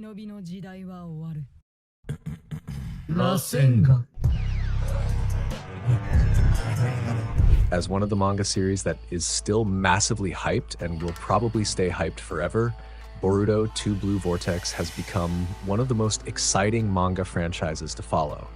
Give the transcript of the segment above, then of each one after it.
忍びの時代は終わる。螺旋が As one of the manga series that is still massively hyped and will probably stay hyped forever, Boruto 2 Blue Vortex has become one of the most exciting manga franchises to follow,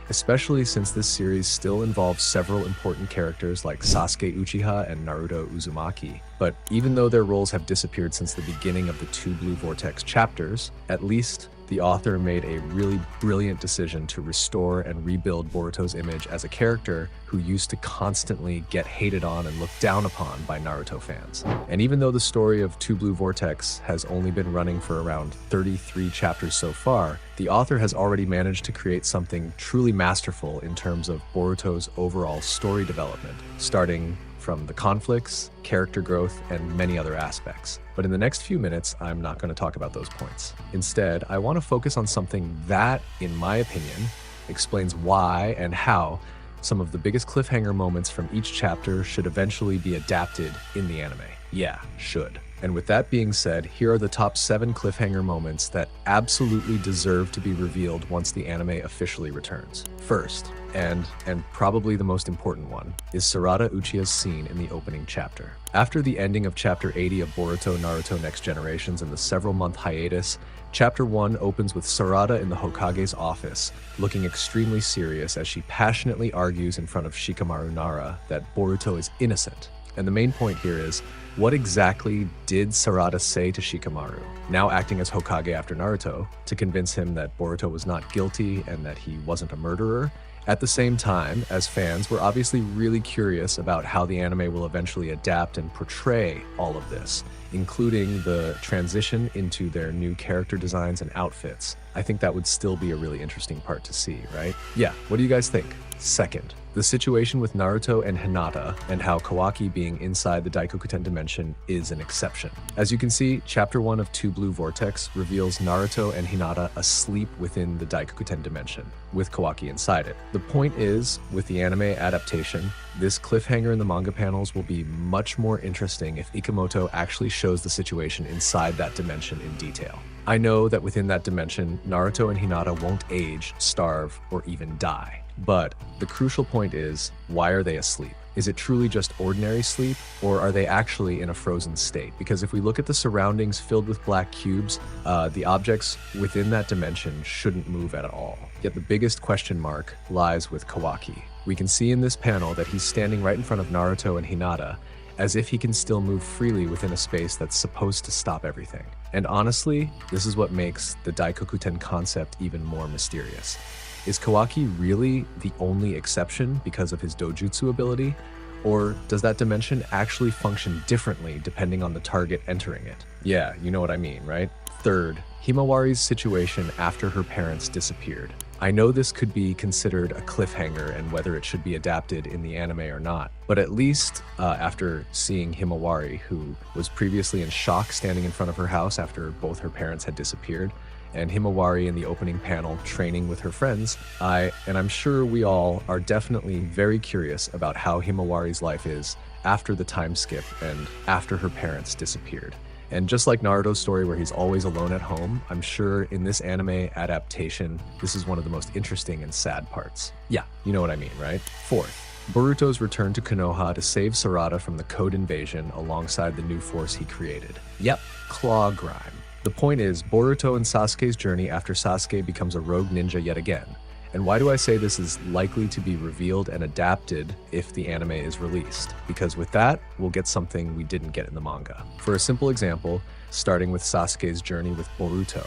especially since this series still involves several important characters like Sasuke Uchiha and Naruto Uzumaki. But even though their roles have disappeared since the beginning of the 2 Blue Vortex chapters, at least the author made a really brilliant decision to restore and rebuild Boruto's image as a character who used to constantly get hated on and looked down upon by Naruto fans. And even though the story of 2 Blue Vortex has only been running for around 33 chapters so far, the author has already managed to create something truly masterful in terms of Boruto's overall story development, starting from the conflicts, character growth, and many other aspects. But in the next few minutes, I'm not going to talk about those points. Instead, I want to focus on something that, in my opinion, explains why and how some of the biggest cliffhanger moments from each chapter should eventually be adapted in the anime. Yeah, should. And with that being said, here are the top 7 cliffhanger moments that absolutely deserve to be revealed once the anime officially returns. First, and probably the most important one, is Sarada Uchiha's scene in the opening chapter. After the ending of Chapter 80 of Boruto Naruto Next Generations and the several-month hiatus, Chapter 1 opens with Sarada in the Hokage's office, looking extremely serious as she passionately argues in front of Shikamaru Nara that Boruto is innocent. And the main point here is, what exactly did Sarada say to Shikamaru, now acting as Hokage after Naruto, to convince him that Boruto was not guilty and that he wasn't a murderer? At the same time, as fans, we're obviously really curious about how the anime will eventually adapt and portray all of this, including the transition into their new character designs and outfits. I think that would still be a really interesting part to see, right? Yeah, what do you guys think? Second, the situation with Naruto and Hinata and how Kawaki being inside the Daikokuten dimension is an exception. As you can see, Chapter 1 of 2 Blue Vortex reveals Naruto and Hinata asleep within the Daikokuten dimension, with Kawaki inside it. The point is, with the anime adaptation, this cliffhanger in the manga panels will be much more interesting if Ikemoto actually shows the situation inside that dimension in detail. I know that within that dimension, Naruto and Hinata won't age, starve, or even die. But the crucial point is, why are they asleep? Is it truly just ordinary sleep, or are they actually in a frozen state? Because if we look at the surroundings filled with black cubes, the objects within that dimension shouldn't move at all. Yet the biggest question mark lies with Kawaki. We can see in this panel that he's standing right in front of Naruto and Hinata, as if he can still move freely within a space that's supposed to stop everything. And honestly, this is what makes the Daikokuten concept even more mysterious. Is Kawaki really the only exception because of his dojutsu ability? Or does that dimension actually function differently depending on the target entering it? Yeah, you know what I mean, right? Third, Himawari's situation after her parents disappeared. I know this could be considered a cliffhanger and whether it should be adapted in the anime or not, but at least after seeing Himawari, who was previously in shock standing in front of her house after both her parents had disappeared, and Himawari in the opening panel training with her friends, and I'm sure we all are definitely very curious about how Himawari's life is after the time skip and after her parents disappeared. And just like Naruto's story where he's always alone at home, I'm sure in this anime adaptation, this is one of the most interesting and sad parts. Yeah, you know what I mean, right? Fourth, Boruto's return to Konoha to save Sarada from the Code Invasion alongside the new force he created. Yep, Claw Grime. The point is, Boruto and Sasuke's journey after Sasuke becomes a rogue ninja yet again. And why do I say this is likely to be revealed and adapted if the anime is released? Because with that, we'll get something we didn't get in the manga. For a simple example, starting with Sasuke's journey with Boruto,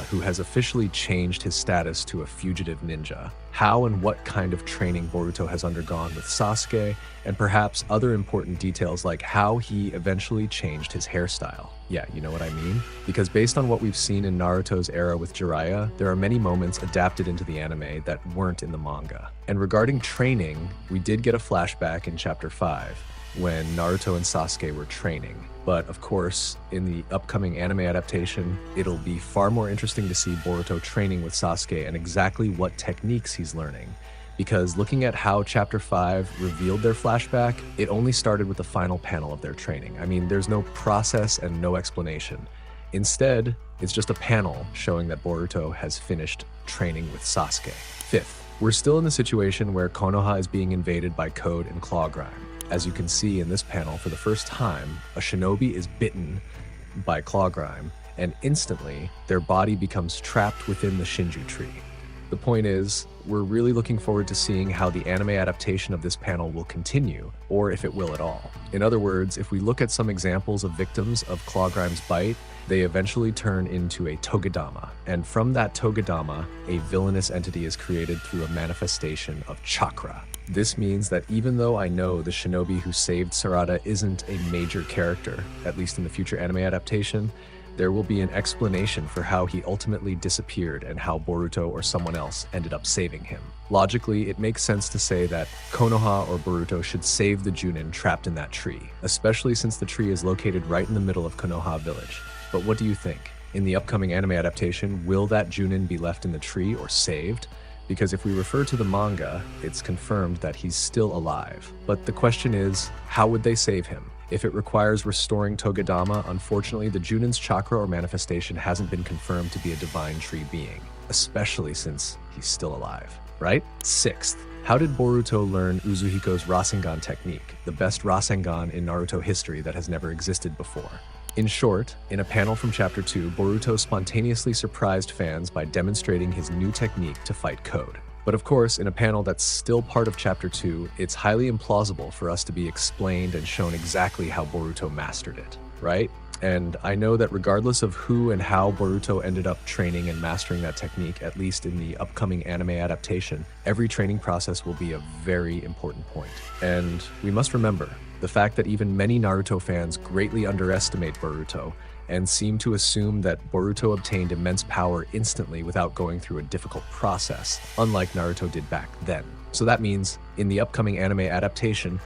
who has officially changed his status to a fugitive ninja. How and what kind of training Boruto has undergone with Sasuke, and perhaps other important details like how he eventually changed his hairstyle. Yeah, you know what I mean? Because based on what we've seen in Naruto's era with Jiraiya, there are many moments adapted into the anime that weren't in the manga. And regarding training, we did get a flashback in Chapter 5, when Naruto and Sasuke were training. But of course, in the upcoming anime adaptation, it'll be far more interesting to see Boruto training with Sasuke and exactly what techniques he's learning. Because looking at how Chapter 5 revealed their flashback, it only started with the final panel of their training. I mean, there's no process and no explanation. Instead, it's just a panel showing that Boruto has finished training with Sasuke. Fifth, we're still in the situation where Konoha is being invaded by Code and Clawgrime. As you can see in this panel, for the first time, a shinobi is bitten by Clawgrime, and instantly, their body becomes trapped within the Shinju tree. The point is, we're really looking forward to seeing how the anime adaptation of this panel will continue, or if it will at all. In other words, if we look at some examples of victims of Clawgrime's bite, they eventually turn into a Togadama, and from that Togadama, a villainous entity is created through a manifestation of chakra. This means that even though I know the shinobi who saved Sarada isn't a major character, at least in the future anime adaptation, there will be an explanation for how he ultimately disappeared and how Boruto or someone else ended up saving him. Logically, it makes sense to say that Konoha or Boruto should save the Junin trapped in that tree, especially since the tree is located right in the middle of Konoha village. But what do you think? In the upcoming anime adaptation, will that Junin be left in the tree or saved? Because if we refer to the manga, it's confirmed that he's still alive. But the question is, how would they save him? If it requires restoring Togadama, unfortunately the Junin's chakra or manifestation hasn't been confirmed to be a divine tree being, especially since he's still alive, right? Sixth, how did Boruto learn Uzuhiko's Rasengan technique, the best Rasengan in Naruto history that has never existed before? In short, in a panel from Chapter 2, Boruto spontaneously surprised fans by demonstrating his new technique to fight Code. But of course, in a panel that's still part of Chapter 2, it's highly implausible for us to be explained and shown exactly how Boruto mastered it, right? And I know that regardless of who and how Boruto ended up training and mastering that technique, at least in the upcoming anime adaptation, every training process will be a very important point. And we must remember, the fact that even many Naruto fans greatly underestimate Boruto and seem to assume that Boruto obtained immense power instantly without going through a difficult process, unlike Naruto did back then. So that means, in the upcoming anime adaptation,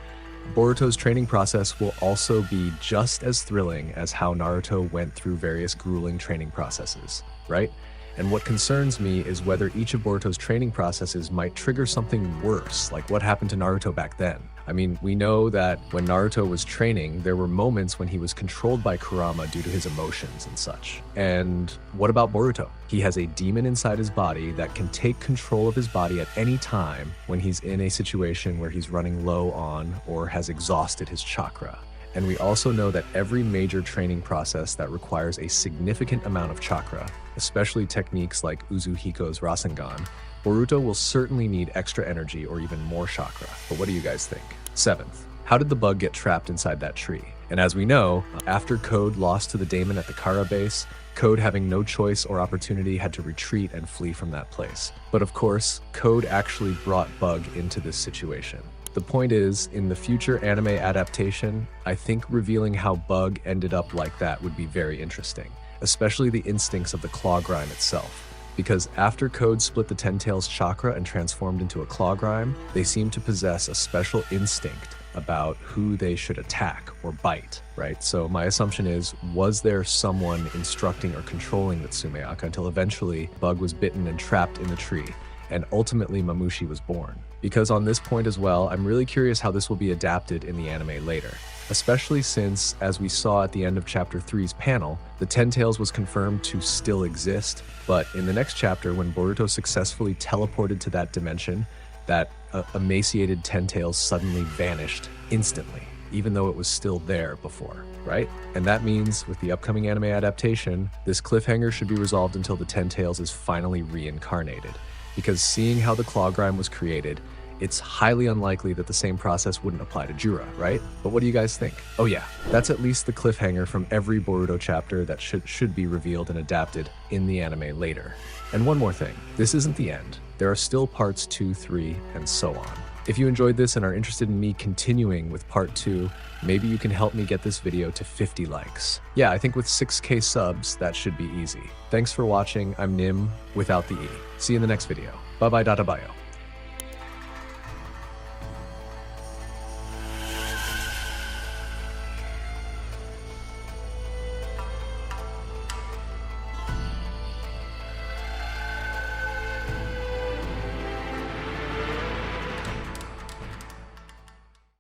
Boruto's training process will also be just as thrilling as how Naruto went through various grueling training processes, right? And what concerns me is whether each of Boruto's training processes might trigger something worse, like what happened to Naruto back then. I mean, we know that when Naruto was training, there were moments when he was controlled by Kurama due to his emotions and such. And what about Boruto? He has a demon inside his body that can take control of his body at any time when he's in a situation where he's running low on or has exhausted his chakra. And we also know that every major training process that requires a significant amount of chakra, especially techniques like Uzuhiko's Rasengan, Boruto will certainly need extra energy or even more chakra. But what do you guys think? Seventh, how did the bug get trapped inside that tree? And as we know, after Code lost to the daemon at the Kara base, Code, having no choice or opportunity, had to retreat and flee from that place. But of course, Code actually brought Bug into this situation. The point is, in the future anime adaptation, I think revealing how Bug ended up like that would be very interesting, especially the instincts of the Clawgrime itself. Because after Code split the Ten Tails chakra and transformed into a Clawgrime, they seem to possess a special instinct about who they should attack or bite, right? So my assumption is, was there someone instructing or controlling the Tsumeaka until eventually Bug was bitten and trapped in the tree, and ultimately Mamushi was born? Because on this point as well, I'm really curious how this will be adapted in the anime later. Especially since, as we saw at the end of Chapter 3's panel, the Ten Tails was confirmed to still exist, but in the next chapter, when Boruto successfully teleported to that dimension, that emaciated Ten Tails suddenly vanished instantly, even though it was still there before, right? And that means, with the upcoming anime adaptation, this cliffhanger should be resolved until the Ten Tails is finally reincarnated. Because seeing how the Clawgrime was created, it's highly unlikely that the same process wouldn't apply to Jura, right? But what do you guys think? Oh yeah, that's at least the cliffhanger from every Boruto chapter that should be revealed and adapted in the anime later. And one more thing, this isn't the end. There are still parts 2, 3, and so on. If you enjoyed this and are interested in me continuing with part 2, maybe you can help me get this video to 50 likes. Yeah, I think with 6K subs, that should be easy. Thanks for watching. I'm Nim without the E. See you in the next video. Bye bye, Data Bio.